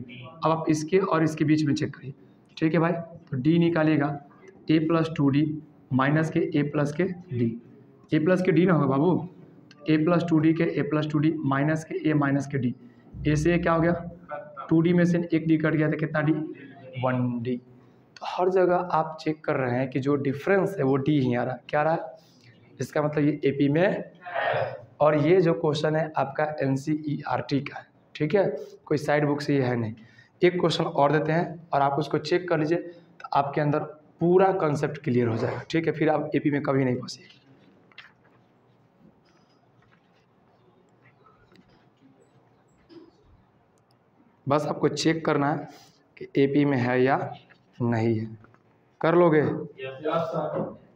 अब आप इसके और इसके बीच में चेक करिए, ठीक है भाई। तो डी निकालिएगा, ए प्लस 2D माइनस के ए प्लस के डी, ए प्लस के डी ना होगा बाबू, तो ए प्लस 2D के ए प्लस 2D माइनस के ए माइनस के डी, ए से क्या हो गया? 2D में से एक डी कट गया, था कितना डी? 1D। तो हर जगह आप चेक कर रहे हैं कि जो डिफरेंस है वो डी ही आ रहा है, क्या रहा है? इसका मतलब ये एपी में है। और ये जो क्वेश्चन है आपका NCERT का है, ठीक है, कोई साइड बुक से ये है नहीं। एक क्वेश्चन और देते हैं और आप उसको चेक कर लीजिए, तो आपके अंदर पूरा कंसेप्ट क्लियर हो जाएगा, ठीक है। फिर आप एपी में कभी नहीं फंसिए। बस आपको चेक करना है कि एपी में है या नहीं है। कर लोगे?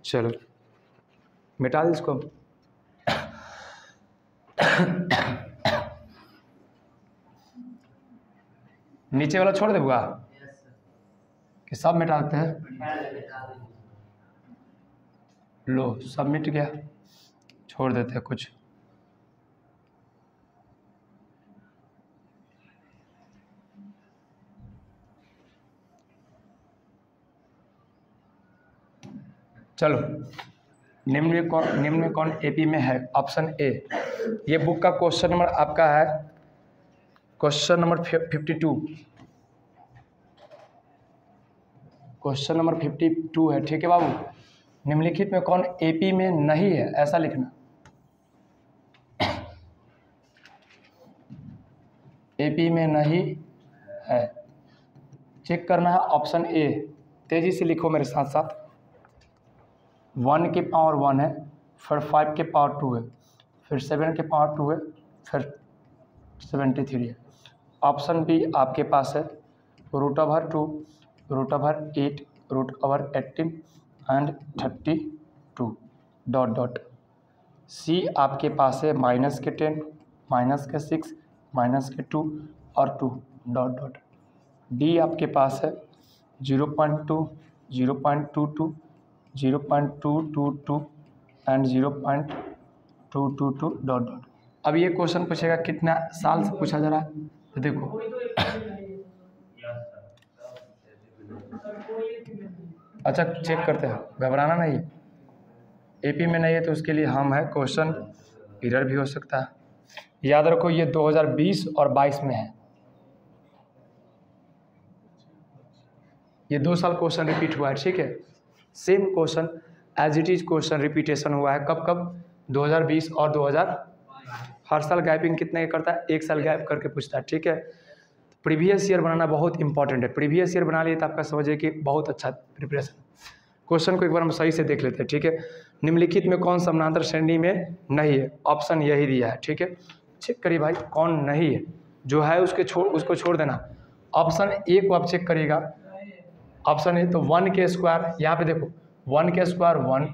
चलो मिटा दे इसको। नीचे वाला छोड़ देगा कि सब मिटा देते हैं? लो सब मिट गया, छोड़ देते हैं कुछ। चलो निम्न में कौन एपी में है? Option A. ये बुक का क्वेश्चन नंबर आपका है क्वेश्चन नंबर 52, क्वेश्चन नंबर 52 है, ठीक है बाबू। निम्नलिखित में कौन एपी में नहीं है? ऐसा लिखना, एपी में नहीं है, चेक करना है। ऑप्शन ए, तेजी से लिखो मेरे साथ साथ। 1 के पावर 1 है, फिर 5 के पावर 2 है, फिर 7 के पावर 2 है, फिर 73 है। ऑप्शन बी आपके पास है √2, √8, √18 एंड 32 डॉट डॉट। सी आपके पास है -10, -6, -2 और 2 डॉट डॉट। डी आपके पास है 0.2, 0.22, 0.222 एंड 0.222 डॉट डॉट। अब ये क्वेश्चन पूछेगा कितना साल से पूछा जा रहा है, तो देखो अच्छा चेक करते हैं, घबराना नहीं। एपी में नहीं है तो उसके लिए हम है, क्वेश्चन एरर भी हो सकता है। याद रखो ये 2020 और 22 में है, ये 2 साल क्वेश्चन रिपीट हुआ है, ठीक है। Same question as it is question repetition हुआ है, कब कब? 2020 और 2000। हर साल गैपिंग कितने का करता है? 1 साल गैप करके पूछता है, ठीक है। प्रीवियस ईयर बनाना बहुत इंपॉर्टेंट है। प्रीवियस ईयर बना लिए तो आपका समझिए कि बहुत अच्छा प्रिपरेशन। क्वेश्चन को एक बार हम सही से देख लेते हैं, ठीक है। निम्नलिखित में कौन समानांतर श्रेणी में नहीं है? ऑप्शन यही दिया है, ठीक है। चेक करिए भाई कौन नहीं है, जो है उसको छोड़ देना। ऑप्शन ए को आप चेक करिएगा, ऑप्शन ए तो 1 के स्क्वायर, यहाँ पे देखो 1 के स्क्वायर 1,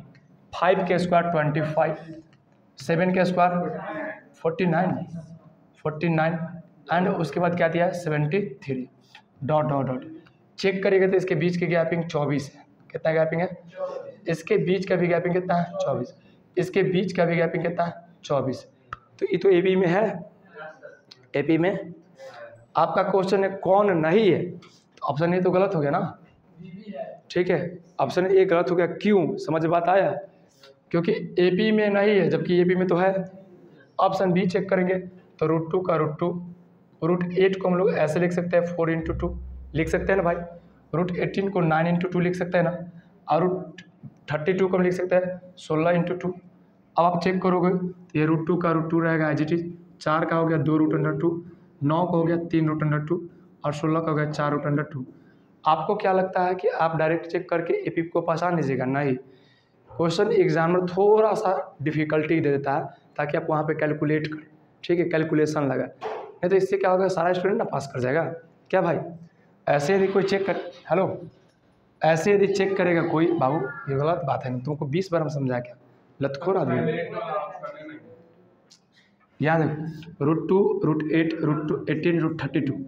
5 के स्क्वायर 25, 7 के स्क्वायर 49 एंड उसके बाद क्या दिया है 73 डॉट डॉट डॉट। चेक करिएगा तो इसके बीच की गैपिंग 24 है। कितना गैपिंग है? इसके बीच का भी गैपिंग कितना है? 24। इसके बीच का भी गैपिंग कितना है? 24। तो ये तो एपी में है। एपी में आपका क्वेश्चन है कौन नहीं है, तो ऑप्शन ए तो गलत हो गया ना, ठीक है। ऑप्शन ए गलत हो गया, क्यों? समझ बात आया? क्योंकि एपी में नहीं है जबकि एपी में तो है। ऑप्शन बी चेक करेंगे तो √2 का √2, √8 को हम लोग ऐसे लिख सकते हैं 4 × 2 लिख सकते हैं ना भाई। √18 को 9 × 2 लिख सकते हैं ना, और √32 को हम लिख सकते हैं 16 × 2। अब आप चेक करोगे तो ये √2 का √2 रहेगा एज इट इज, 4 का हो गया 2 √2, 9 का हो गया 3 √2 और 16 का हो गया 4 √2। आपको क्या लगता है कि आप डायरेक्ट चेक करके एपी को पहचान लीजिएगा? नहीं, क्वेश्चन एग्जामिनर थोड़ा सा डिफिकल्टी दे देता है ताकि आप वहाँ पे कैलकुलेट करें, ठीक है, कैलकुलेशन लगा। नहीं तो इससे क्या होगा, सारा स्टूडेंट ना पास कर जाएगा क्या भाई? ऐसे यदि कोई चेक कर, हेलो, ऐसे यदि चेक करेगा कोई, बाबू ये गलत बात है ना, तुमको 20 बार हम समझा क्या, लतखोर आदमी। याद है √2, √8, √18, √32।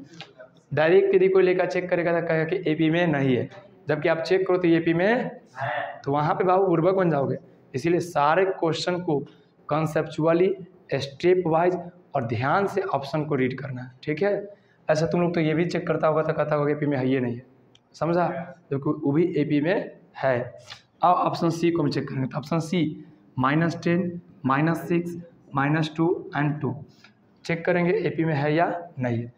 डायरेक्ट यदि कोई लेकर चेक करेगा तो कहेगा कि एपी में नहीं है, जबकि आप चेक करो तो एपी में है, तो वहाँ पे बाबू उर्वरक बन जाओगे। इसीलिए सारे क्वेश्चन को कंसेप्चुअली स्टेप वाइज और ध्यान से ऑप्शन को रीड करना है, ठीक है। ऐसा तुम लोग तो ये भी चेक करता होगा तो कहता होगा एपी में है, ये नहीं है, समझा? क्योंकि वो भी एपी में है। अब ऑप्शन सी को हम चेक करेंगे तो ऑप्शन सी -10, -6, -2 एंड 2 चेक करेंगे एपी में है या नहीं है।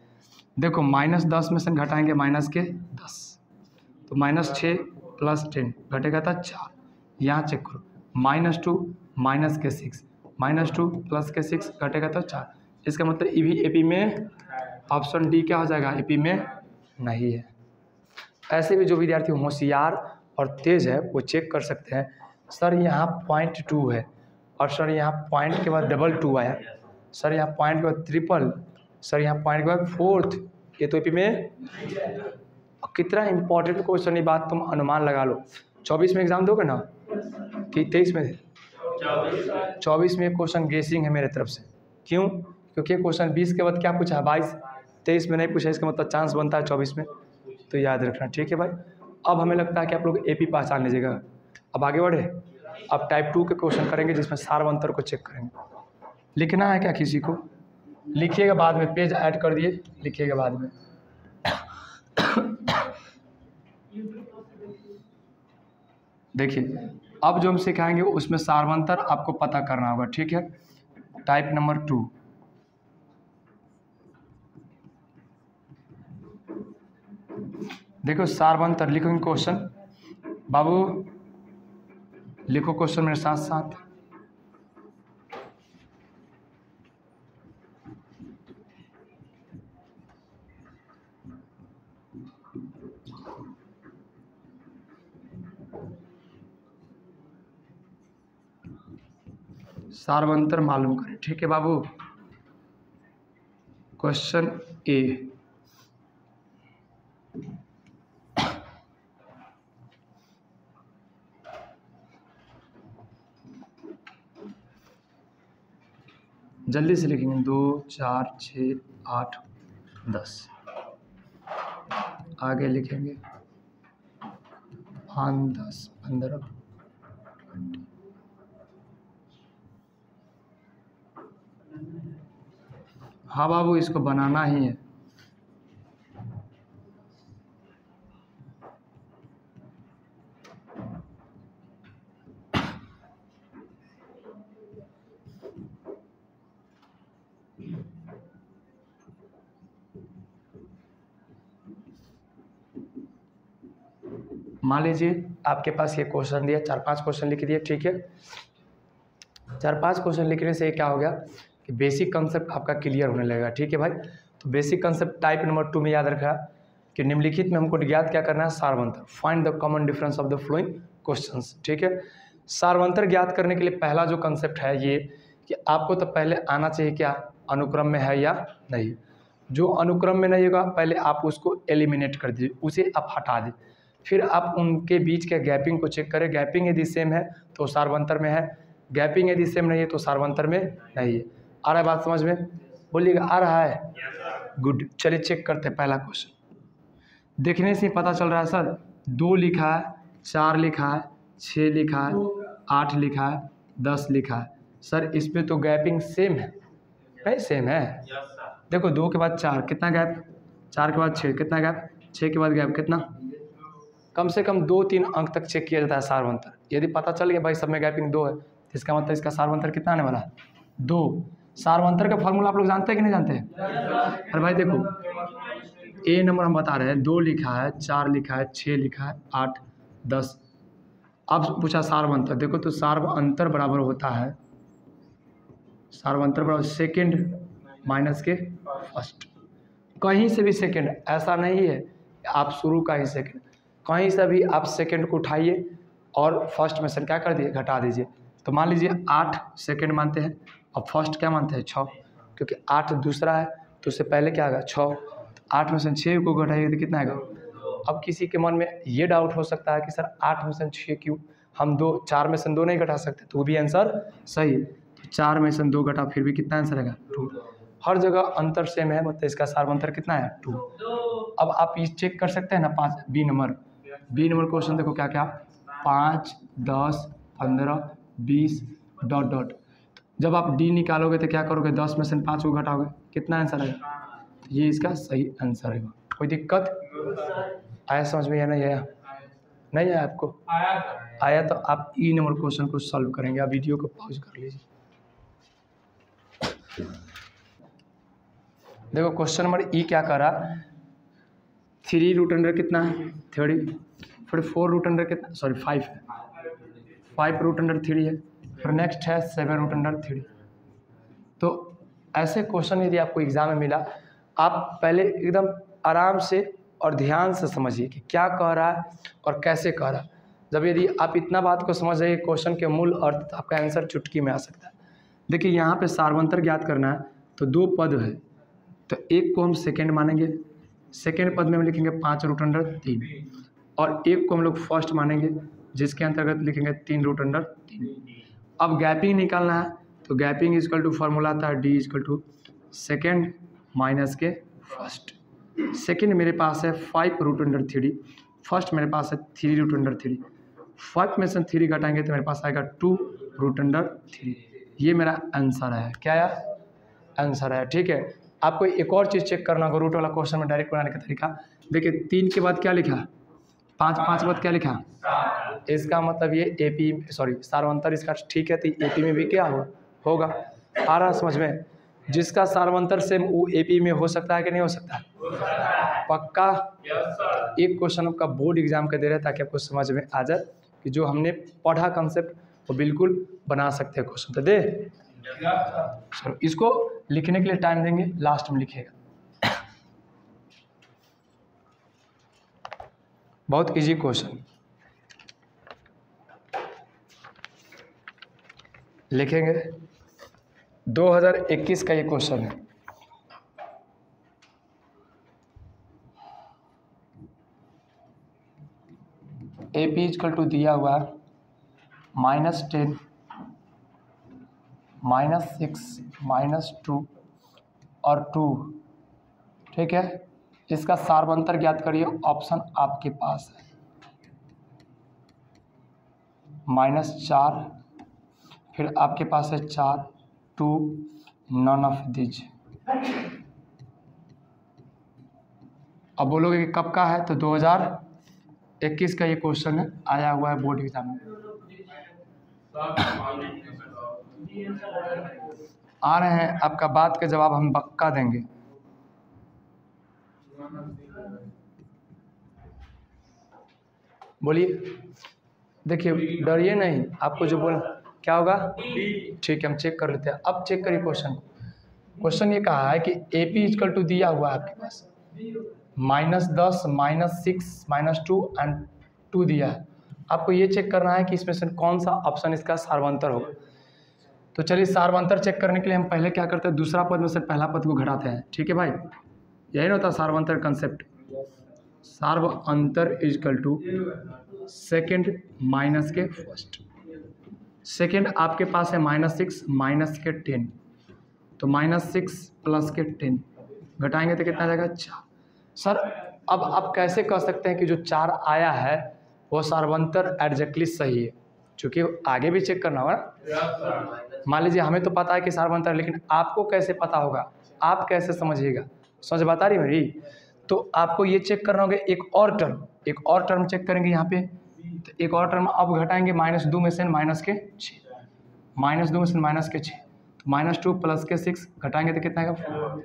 देखो -10 में से घटाएंगे -10, तो -6 + 10 घटेगा था 4। यहाँ चेक करो -2 -6, -2 + 6 घटेगा तो 4। इसका मतलब ये भी एपी में, ऑप्शन डी क्या हो जाएगा, एपी में नहीं है। ऐसे भी जो विद्यार्थी होशियार और तेज है वो चेक कर सकते हैं, सर यहाँ 0.2 है और सर यहाँ पॉइंट के बाद 2 आया, सर यहाँ पॉइंट के बाद 3, सर यहाँ पॉइंट के बाद 4, ये तो एपी में। कितना इंपॉर्टेंट क्वेश्चन, ये बात तुम अनुमान लगा लो। 24 में एग्जाम दोगे ना कि 23 में? 24 में क्वेश्चन गेसिंग है मेरे तरफ से। क्यों? क्योंकि क्वेश्चन 20 के बाद क्या पूछा है 22, 23 में नहीं पूछा, इसका मतलब चांस बनता है 24 में, तो याद रखना, ठीक है भाई। अब हमें लगता है कि आप लोग एपी पहचान लीजिएगा। अब आगे बढ़े, अब टाइप 2 के क्वेश्चन करेंगे जिसमें सार्वंतर को चेक करेंगे। लिखना है क्या किसी को? लिखिएगा बाद में, पेज ऐड कर दिए, लिखिएगा बाद में। देखिए अब जो हम सिखाएंगे उसमें सार्वंतर आपको पता करना होगा, ठीक है। टाइप नंबर 2, देखो सार्वंतर लिखोगे क्वेश्चन, बाबू लिखो क्वेश्चन मेरे साथ साथ। सार्वंतर मालूम करें, ठीक है बाबू। क्वेश्चन ए, जल्दी से लिखेंगे 2, 4, 6, 8, 10, आगे लिखेंगे 5, 10, 15, 20। हाँ बाबू इसको बनाना ही है। मान लीजिए आपके पास ये क्वेश्चन दिया, 4-5 क्वेश्चन लिख दिए, ठीक है। 4-5 क्वेश्चन लिखने से क्या हो गया कि बेसिक कंसेप्ट आपका क्लियर होने लगेगा, ठीक है भाई। तो बेसिक कंसेप्ट टाइप नंबर 2 में याद रखा कि निम्नलिखित में हमको ज्ञात क्या करना है, सार्वंतर। Find the common difference of the following questions. ठीक है, सार्वंतर ज्ञात करने के लिए पहला जो कंसेप्ट है ये कि आपको तो पहले आना चाहिए क्या, अनुक्रम में है या नहीं। जो अनुक्रम में नहीं होगा पहले आप उसको एलिमिनेट कर दीजिए, उसे आप हटा दें, फिर आप उनके बीच के गैपिंग को चेक करें। गैपिंग यदि सेम है तो सार्वंतर में है, गैपिंग यदि सेम नहीं है तो सार्वंतर में नहीं है। आ रहा है बात समझ में, बोलिएगा आ रहा है, गुड। चलिए चेक करते हैं पहला क्वेश्चन। देखने से पता चल रहा है सर 2 लिखा है, 4 लिखा है, 6 लिखा है, 8 लिखा है, 10 लिखा है। सर इसमें तो गैपिंग सेम है, नहीं सेम है। देखो 2 के बाद 4 कितना गैप, 4 के बाद 6 कितना गैप, 6 के बाद गैप कितना, कम से कम 2-3 अंक तक चेक किया जाता है सार्वंतर। यदि पता चल गया भाई सब में गैपिंग 2 है तो इसका मतलब इसका सार्वंतर कितना आने वाला है, 2। सार्वंतर का फॉर्मूला आप लोग जानते हैं कि नहीं जानते हैं? अरे भाई देखो ए नंबर हम बता रहे हैं, 2 लिखा है, 4 लिखा है, 6 लिखा है, 8, 10। अब पूछा सार्वंतर, देखो तो सार्वंतर बराबर होता है, सार्वंतर बराबर सेकेंड माइनस के फर्स्ट। कहीं से भी सेकेंड, ऐसा नहीं है आप शुरू का ही सेकेंड, कहीं से भी आप सेकेंड को उठाइए और फर्स्ट में से क्या कर दिए, घटा दीजिए। तो मान लीजिए 8 सेकेंड मानते हैं और फर्स्ट क्या मानते हैं, 6, क्योंकि 8 दूसरा है तो उससे पहले क्या आएगा 6। 8 में से 6 को घटाइए तो कितना आएगा। अब किसी के मन में ये डाउट हो सकता है कि सर 8 में से 6 क्यों, हम 4 में से 2 नहीं घटा सकते, तो वो भी आंसर सही। तो 4 में से 2 घटा फिर भी कितना आंसर आएगा, 2। हर जगह अंतर सेम है, मतलब इसका सार्वंतर कितना है, 2। अब आप ये चेक कर सकते हैं ना, 5 बी नंबर क्वेश्चन देखो क्या क्या, 5, 10, 15, 20 डॉट डॉट। जब आप डी निकालोगे तो क्या करोगे, 10 में से 5 को घटाओगे, कितना आंसर आएगा, ये इसका सही आंसर है। कोई दिक्कत आया समझ में या नहीं आया, नहीं आया आपको, आया तो आप ई नंबर क्वेश्चन को सॉल्व करेंगे। आप वीडियो को पॉज कर लीजिए। देखो क्वेश्चन नंबर ई क्या कर रहा, 3 रूट अंडर कितना है 30, फिर 4 रूट अंडर कितना, सॉरी 5 है, 5 रूट अंडर 3 है, फिर नेक्स्ट है 7 रूट अंडर 3। तो ऐसे क्वेश्चन यदि आपको एग्जाम में मिला, आप पहले एकदम आराम से और ध्यान से समझिए कि क्या कह रहा है और कैसे कह रहा है। जब यदि आप इतना बात को समझ जाइए क्वेश्चन के मूल अर्थ, तो आपका आंसर चुटकी में आ सकता है। देखिए यहाँ पे सार्वंतर ज्ञात करना है तो 2 पद है, तो एक को हम सेकेंड मानेंगे, सेकेंड पद में हम लिखेंगे 5 रूट अंडर 3, और एक को हम लोग फर्स्ट मानेंगे जिसके अंतर्गत लिखेंगे 3 रूट अंडर 3। अब गैपिंग निकालना है तो गैपिंग इजकल टू फॉर्मूला आता है D equal to second minus के फर्स्ट। सेकेंड मेरे पास है 5 रूट अंडर 3, फर्स्ट मेरे पास है 3 रूट अंडर 3, 5 में से 3 घटाएंगे तो मेरे पास आएगा 2 रूट अंडर 3। ये मेरा आंसर है, क्या है आंसर है। ठीक है, आपको एक और चीज़ चेक करना होगा रूट वाला क्वेश्चन में डायरेक्ट बनाने का तरीका। देखिए 3 के बाद क्या लिखा, 5 के बाद क्या लिखा, इसका मतलब ये एपी सॉरी सार्वंतर इसका ठीक है, तो एपी में भी क्या होगा। आ रहा समझ में, जिसका सार्वंतर सेम वो एपी में हो सकता है कि नहीं हो सकता, पक्का। एक क्वेश्चन आपका बोर्ड एग्जाम का दे रहा है ताकि आपको समझ में आ जाए कि जो हमने पढ़ा कंसेप्ट वो बिल्कुल बना सकते हैं क्वेश्चन। तो दे चलो इसको लिखने के लिए टाइम देंगे, लास्ट में लिखिएगा। बहुत इजी क्वेश्चन लिखेंगे, 2021 का ये क्वेश्चन है। एपी इजकल टू दिया हुआ -10 -6 -2 और 2। ठीक है, इसका सार्वंतर ज्ञात करिए, ऑप्शन आपके पास है -4, फिर आपके पास है 4, 2, नॉन ऑफ दिज। अब बोलोगे कि कब का है, तो 2021 का ये क्वेश्चन है, आया हुआ है बोर्ड एग्जाम में। आ रहे हैं, आपका बात का जवाब हम पक्का देंगे। बोलिए, देखिए डरिए नहीं, आपको जो बोल क्या होगा ठीक है, हम चेक कर लेते हैं। अब चेक करिए क्वेश्चन को, क्वेश्चन ये कहा है कि ए पी इजकल टू दिया हुआ है आपके पास -10 -6 -2 एंड 2 दिया है। आपको ये चेक करना है कि इसमें से कौन सा ऑप्शन इसका सार्वंतर होगा। तो चलिए सार्वंतर चेक करने के लिए हम पहले क्या करते हैं, दूसरा पद में से पहला पद को घटाते हैं। ठीक है भाई, यही ना होता सार्वंतर कंसेप्ट। सार्वंतर इजकल टू सेकेंड माइनस के फर्स्ट। सेकेंड आपके पास है -6 माइनस के 10, तो -6 प्लस के 10 घटाएंगे तो कितना जाएगा 4। सर अब आप कैसे कह सकते हैं कि जो 4 आया है वो सार्वंतर एग्जैक्टली सही है, क्योंकि आगे भी चेक करना होगा ना। मान लीजिए हमें तो पता है कि सार्वंतर, लेकिन आपको कैसे पता होगा, आप कैसे समझिएगा, समझ बता रही मेरी। तो आपको ये चेक करना होगा एक और टर्म चेक करेंगे यहाँ पे। तो एक और टर्म अब घटाएंगे -2 में से -6, -2 में से -6, तो -2 प्लस के 6 घटाएंगे तो कितना आएगा 4।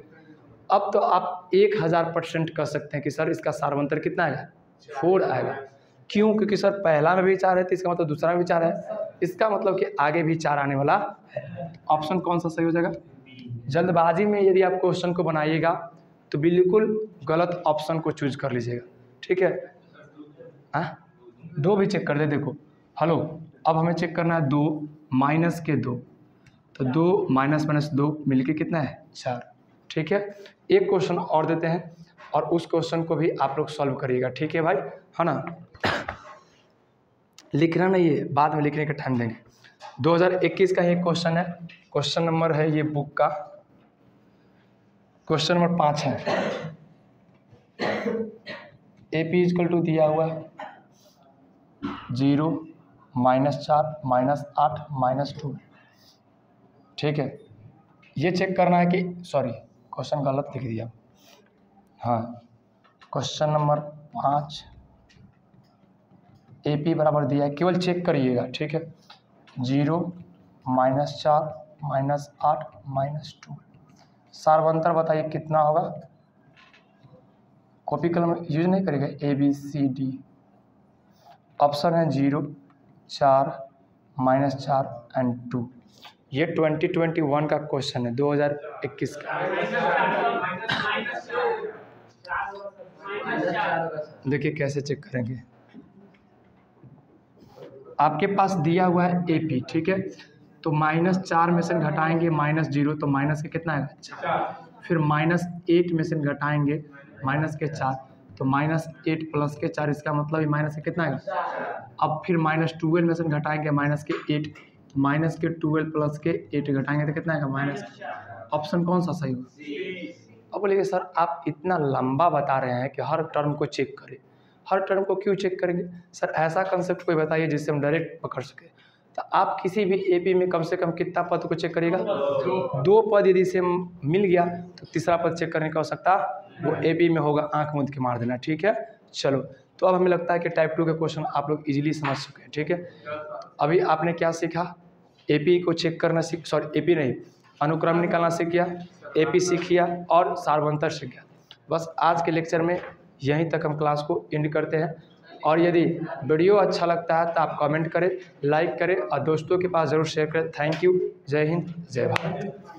अब तो आप 1000% कह सकते हैं कि सर इसका सार्वंतर कितना आएगा 4 आएगा। क्यों? क्योंकि सर पहला में भी 4 है तो इसका मतलब दूसरा में भी 4 है, इसका मतलब कि आगे भी 4 आने वाला है। ऑप्शन कौन सा सही हो जाएगा? जल्दबाजी में यदि आप क्वेश्चन को बनाइएगा तो बिल्कुल गलत ऑप्शन को चूज कर लीजिएगा। ठीक है, 2 भी चेक कर दे। देखो हेलो, अब हमें चेक करना है 2 माइनस के 2, तो 2 माइनस 2 मिलके कितना है 4। ठीक है, एक क्वेश्चन और देते हैं और उस क्वेश्चन को भी आप लोग सॉल्व करिएगा। ठीक है भाई, है ना। लिखना नहीं है, बाद में लिखने का टाइम देंगे। 2021 का ये क्वेश्चन है, क्वेश्चन नंबर है ये बुक का क्वेश्चन नंबर 5 है। ए पी इजकल टू दिया हुआ है 0 -4 -8 -2। ठीक है, ये चेक करना है कि सॉरी क्वेश्चन गलत लिख दिया। हाँ, क्वेश्चन नंबर 5 ए पी बराबर दिया है, केवल चेक करिएगा। ठीक है, 0 -4 -8 -2। सार्वंतर बताइए कितना होगा। कॉपी कलम यूज नहीं करेगा, ABCD। ऑप्शन है 0 4 -4 एंड 2। ये 2021 का क्वेश्चन है, 2021 का। देखिए कैसे चेक करेंगे। आपके पास दिया हुआ है AP। ठीक है, तो -4 में से घटाएंगे -0, तो माइनस के कितना है 4। फिर -8 में से घटाएंगे -4, तो -8 प्लस के 4, इसका मतलब माइनस के कितना है। अब फिर -12 में से घटाएंगे -8, -12 प्लस के 8 घटाएंगे तो कितना आएगा ऑप्शन कौन सा सही होगा। अब बोलिए सर आप इतना लंबा बता रहे हैं कि हर टर्म को चेक करें। हर टर्म को क्यों चेक करेंगे सर? ऐसा कंसेप्ट कोई बताइए जिससे हम डायरेक्ट पकड़ सके। तो आप किसी भी AP में कम से कम कितना पद को चेक करिएगा? 2 पद यदि से मिल गया तो तीसरा पद चेक करने की आवश्यकता वो AP में होगा, आंख मूंद के मार देना। ठीक है, चलो तो अब हमें लगता है कि टाइप 2 के क्वेश्चन आप लोग इजीली समझ चुके हैं। ठीक है, अभी आपने क्या सीखा? AP को चेक करना सीख, सॉरी AP नहीं, अनुक्रम निकालना सीख गया, AP सीख गया और सार्वंतर सीख गया। बस आज के लेक्चर में यहीं तक हम क्लास को एंड करते हैं। और यदि वीडियो अच्छा लगता है तो आप कमेंट करें, लाइक करें और दोस्तों के पास ज़रूर शेयर करें। थैंक यू, जय हिंद, जय भारत।